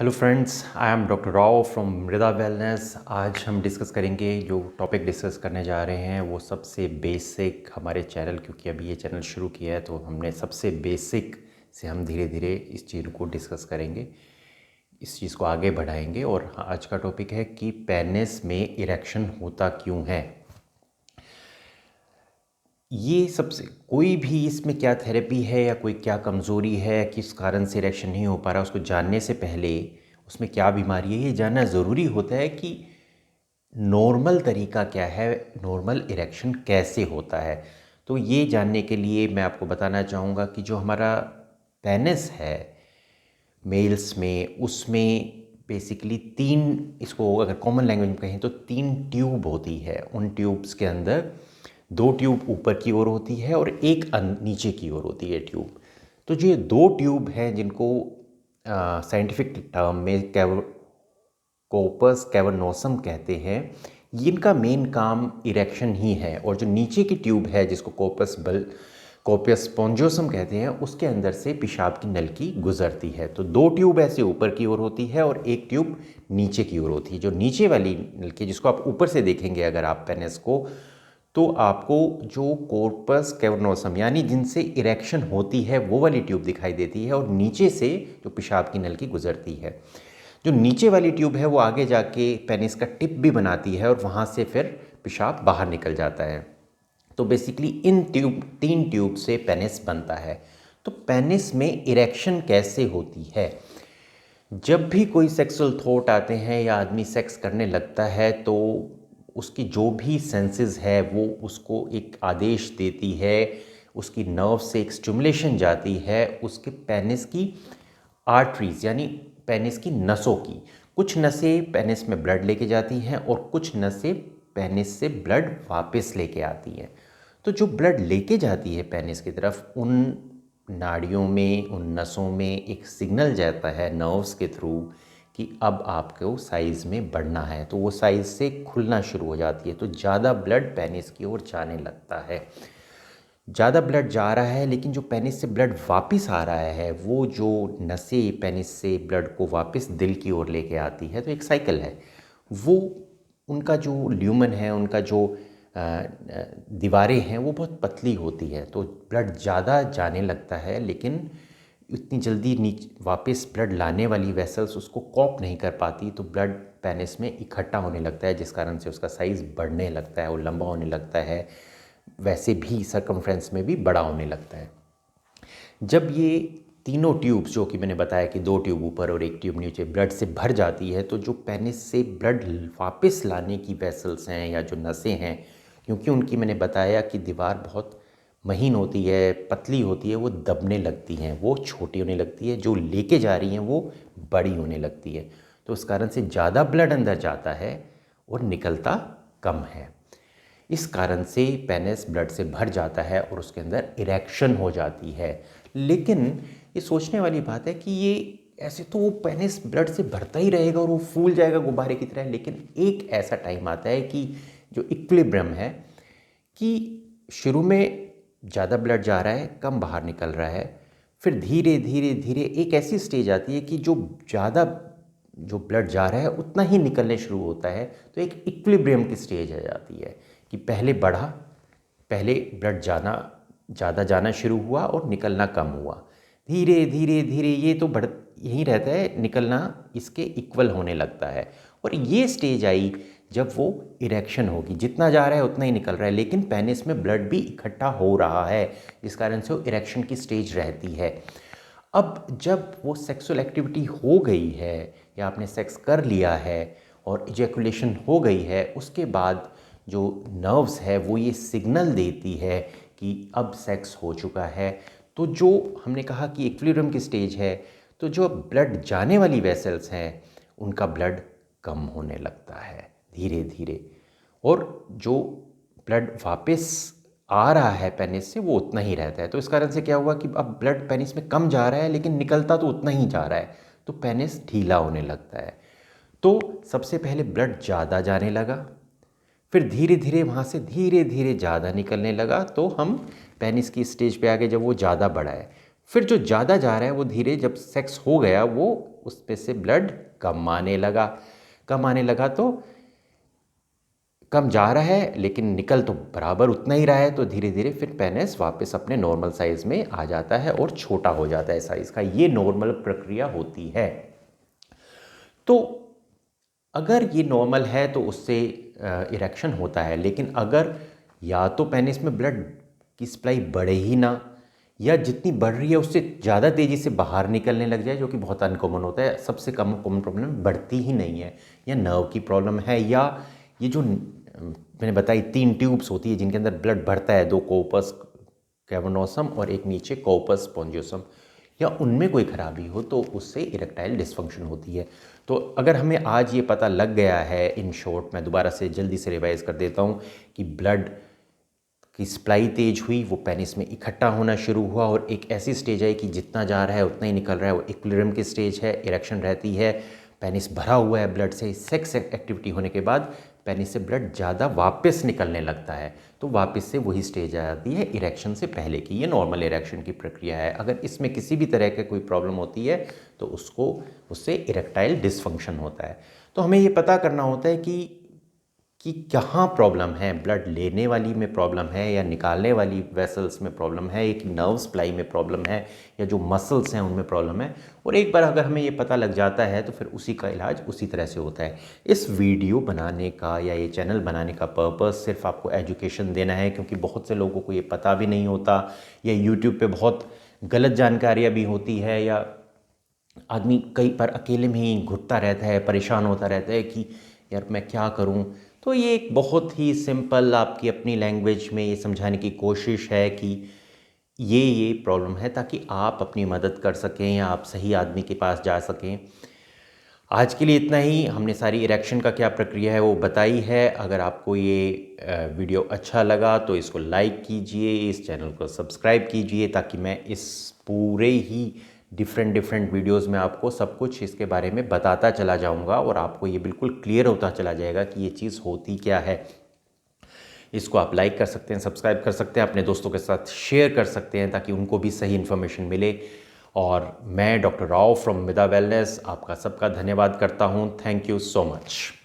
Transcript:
Hello friends, I am doctor Rao from मृदा wellness. आज हम डिस्कस करेंगे, जो टॉपिक डिस्कस करने जा रहे हैं वो सबसे बेसिक हमारे चैनल, क्योंकि अभी ये चैनल शुरू किया है तो हमने सबसे बेसिक से हम धीरे धीरे इस चीज़ को डिस्कस करेंगे, इस चीज़ को आगे बढ़ाएंगे। और आज का टॉपिक है कि पेनिस में इरेक्शन होता क्यों है। ये सबसे कोई भी इसमें क्या थेरेपी है या कोई क्या कमज़ोरी है, किस कारण से इरेक्शन नहीं हो पा रहा, उसको जानने से पहले उसमें क्या बीमारी है ये जानना ज़रूरी होता है कि नॉर्मल तरीका क्या है, नॉर्मल इरेक्शन कैसे होता है। तो ये जानने के लिए मैं आपको बताना चाहूँगा कि जो हमारा पेनिस है मेल्स में, उसमें बेसिकली तीन, इसको अगर कॉमन लैंग्वेज में कहें तो तीन ट्यूब होती है। उन ट्यूब्स के अंदर दो ट्यूब ऊपर की ओर होती है और एक नीचे की ओर होती है ट्यूब। तो जो ये दो ट्यूब हैं जिनको साइंटिफिक टर्म में कोपस कैवर्नोसम कहते हैं, इनका मेन काम इरेक्शन ही है। और जो नीचे की ट्यूब है जिसको कोपियस स्पोंजोसम कहते हैं, उसके अंदर से पेशाब की नलकी गुजरती है। तो दो ट्यूब ऐसे ऊपर की ओर होती है और एक ट्यूब नीचे की ओर होती है। जो नीचे वाली नलकी, जिसको आप ऊपर से देखेंगे अगर आप पेनिस को, तो आपको जो कोर्पस कैवर्नोसम यानी जिनसे इरेक्शन होती है वो वाली ट्यूब दिखाई देती है, और नीचे से जो पेशाब की नलकी गुजरती है। जो नीचे वाली ट्यूब है वो आगे जाके पेनिस का टिप भी बनाती है और वहाँ से फिर पेशाब बाहर निकल जाता है। तो बेसिकली इन तीन ट्यूब से पेनिस बनता है। तो पेनिस में इरेक्शन कैसे होती है? जब भी कोई सेक्सुअल थॉट आते हैं या आदमी सेक्स करने लगता है तो उसकी जो भी सेंसेस है वो उसको एक आदेश देती है, उसकी नर्व से एक स्टिमुलेशन जाती है उसके पेनिस की आर्टरीज यानी पेनिस की नसों की। कुछ नसें पेनिस में ब्लड लेके जाती हैं और कुछ नसें पेनिस से ब्लड वापस लेके आती हैं। तो जो ब्लड लेके जाती है पेनिस की तरफ, उन नाड़ियों में, उन नसों में एक सिग्नल जाता है नर्व्स के थ्रू कि अब आपको साइज़ में बढ़ना है। तो वो साइज़ से खुलना शुरू हो जाती है, तो ज़्यादा ब्लड पेनिस की ओर जाने लगता है। ज़्यादा ब्लड जा रहा है, लेकिन जो पेनिस से ब्लड वापस आ रहा है, वो जो नसें पेनिस से ब्लड को वापस दिल की ओर लेके आती है, तो एक साइकिल है वो। उनका जो ल्यूमन है, उनका जो दीवारें हैं वो बहुत पतली होती है, तो ब्लड ज़्यादा जाने लगता है, लेकिन इतनी जल्दी नीचे वापस ब्लड लाने वाली वेसल्स उसको कॉप नहीं कर पाती, तो ब्लड पेनिस में इकट्ठा होने लगता है, जिस कारण से उसका साइज़ बढ़ने लगता है और लंबा होने लगता है, वैसे भी सरकमफ्रेंस में भी बड़ा होने लगता है। जब ये तीनों ट्यूब्स, जो कि मैंने बताया कि दो ट्यूब ऊपर और एक ट्यूब नीचे, ब्लड से भर जाती है, तो जो पेनिस से ब्लड वापस लाने की वेसल्स हैं या जो नसें हैं, क्योंकि उनकी मैंने बताया कि दीवार बहुत महीन होती है, पतली होती है, वो दबने लगती हैं, वो छोटी होने लगती है। जो लेके जा रही हैं वो बड़ी होने लगती है। तो उस कारण से ज़्यादा ब्लड अंदर जाता है और निकलता कम है। इस कारण से पेनिस ब्लड से भर जाता है और उसके अंदर इरेक्शन हो जाती है। लेकिन ये सोचने वाली बात है कि ये ऐसे तो वो पेनिस ब्लड से भरता ही रहेगा और वो फूल जाएगा गुब्बारे की तरह, लेकिन एक ऐसा टाइम आता है कि जो इक्विलिब्रियम है, कि शुरू में ज़्यादा ब्लड जा रहा है, कम बाहर निकल रहा है, फिर धीरे धीरे धीरे एक ऐसी स्टेज आती है कि जो ब्लड जा रहा है उतना ही निकलने शुरू होता है। तो एक इक्विलिब्रियम की स्टेज आ जाती है कि पहले ब्लड ज़्यादा जाना शुरू हुआ और निकलना कम हुआ, धीरे धीरे धीरे ये तो बढ़ यही रहता है, निकलना इसके इक्वल होने लगता है। और ये स्टेज आई जब वो इरेक्शन होगी, जितना जा रहा है उतना ही निकल रहा है, लेकिन पेनिस में ब्लड भी इकट्ठा हो रहा है, जिस कारण से वो इरेक्शन की स्टेज रहती है। अब जब वो सेक्सुअल एक्टिविटी हो गई है या आपने सेक्स कर लिया है और इजैकुलेशन हो गई है, उसके बाद जो नर्व्स है वो ये सिग्नल देती है कि अब सेक्स हो चुका है। तो जो हमने कहा कि इक्विलिब्रियम की स्टेज है, तो जो ब्लड जाने वाली वेसल्स हैं उनका ब्लड कम होने लगता है धीरे धीरे, और जो ब्लड वापस आ रहा है पेनिस से वो उतना ही रहता है। तो इस कारण से क्या हुआ कि अब ब्लड पेनिस में कम जा रहा है, लेकिन निकलता तो उतना ही जा रहा है, तो पेनिस ढीला होने लगता है। तो सबसे पहले ब्लड ज़्यादा जाने लगा, फिर धीरे धीरे वहाँ से धीरे धीरे ज़्यादा निकलने लगा, तो हम पेनिस की स्टेज पे आ गए जब वो ज़्यादा बढ़ा है। फिर जो ज़्यादा जा रहा है वो धीरे जब सेक्स हो गया वो उस पे से ब्लड कम आने लगा तो कम जा रहा है लेकिन निकल तो बराबर उतना ही रहा है, तो धीरे धीरे फिर पेनिस वापस अपने नॉर्मल साइज़ में आ जाता है और छोटा हो जाता है साइज़ का। ये नॉर्मल प्रक्रिया होती है। तो अगर ये नॉर्मल है तो उससे इरेक्शन होता है, लेकिन अगर या तो पेनिस में ब्लड की सप्लाई बढ़े ही ना, या जितनी बढ़ रही है उससे ज़्यादा तेज़ी से बाहर निकलने लग जाए, जो कि बहुत अनकॉमन होता है। सबसे कॉमन प्रॉब्लम बढ़ती ही नहीं है, या नर्व की प्रॉब्लम है, या ये जो मैंने बताई 3 ट्यूब्स होती है जिनके अंदर ब्लड बढ़ता है, 2 कोपस कैवर्नोसम और एक नीचे कोपस स्पोंजियोसम, या उनमें कोई खराबी हो तो उससे इरेक्टाइल डिसफंक्शन होती है। तो अगर हमें आज ये पता लग गया है, इन शॉर्ट मैं दोबारा से जल्दी से रिवाइज़ कर देता हूँ कि ब्लड की सप्लाई तेज हुई, वो पेनिस में इकट्ठा होना शुरू हुआ और एक ऐसी स्टेज है कि जितना जा रहा है उतना ही निकल रहा है, वो इक्विलिब्रियम की स्टेज है, इरेक्शन रहती है, पेनिस भरा हुआ है ब्लड से। सेक्स एक्टिविटी होने के बाद पेनिस से ब्लड ज़्यादा वापस निकलने लगता है, तो वापस से वही स्टेज आ जाती है इरेक्शन से पहले की। ये नॉर्मल इरेक्शन की प्रक्रिया है। अगर इसमें किसी भी तरह का कोई प्रॉब्लम होती है तो उससे इरेक्टाइल डिसफंक्शन होता है। तो हमें ये पता करना होता है कि कहाँ प्रॉब्लम है, ब्लड लेने वाली में प्रॉब्लम है या निकालने वाली वेसल्स में प्रॉब्लम है, एक नर्व सप्लाई में प्रॉब्लम है, या जो मसल्स हैं उनमें प्रॉब्लम है। और एक बार अगर हमें ये पता लग जाता है तो फिर उसी का इलाज उसी तरह से होता है। इस वीडियो बनाने का या ये चैनल बनाने का पर्पस सिर्फ आपको एजुकेशन देना है, क्योंकि बहुत से लोगों को ये पता भी नहीं होता, या यूट्यूब पे बहुत गलत जानकारियाँ भी होती है, या आदमी कई बार अकेले में ही घुटता रहता है, परेशान होता रहता है कि यार मैं क्या करूं। तो ये एक बहुत ही सिंपल आपकी अपनी लैंग्वेज में ये समझाने की कोशिश है कि ये प्रॉब्लम है, ताकि आप अपनी मदद कर सकें या आप सही आदमी के पास जा सकें। आज के लिए इतना ही। हमने सारी इरेक्शन का क्या प्रक्रिया है वो बताई है। अगर आपको ये वीडियो अच्छा लगा तो इसको लाइक कीजिए, इस चैनल को सब्सक्राइब कीजिए, ताकि मैं इस पूरे ही डिफरेंट वीडियोस में आपको सब कुछ इसके बारे में बताता चला जाऊंगा और आपको ये बिल्कुल क्लियर होता चला जाएगा कि ये चीज़ होती क्या है। इसको आप लाइक कर सकते हैं, सब्सक्राइब कर सकते हैं, अपने दोस्तों के साथ शेयर कर सकते हैं ताकि उनको भी सही इन्फॉर्मेशन मिले। और मैं डॉक्टर राव फ्रॉम मिदा वेलनेस आपका सबका धन्यवाद करता हूँ। Thank you so much.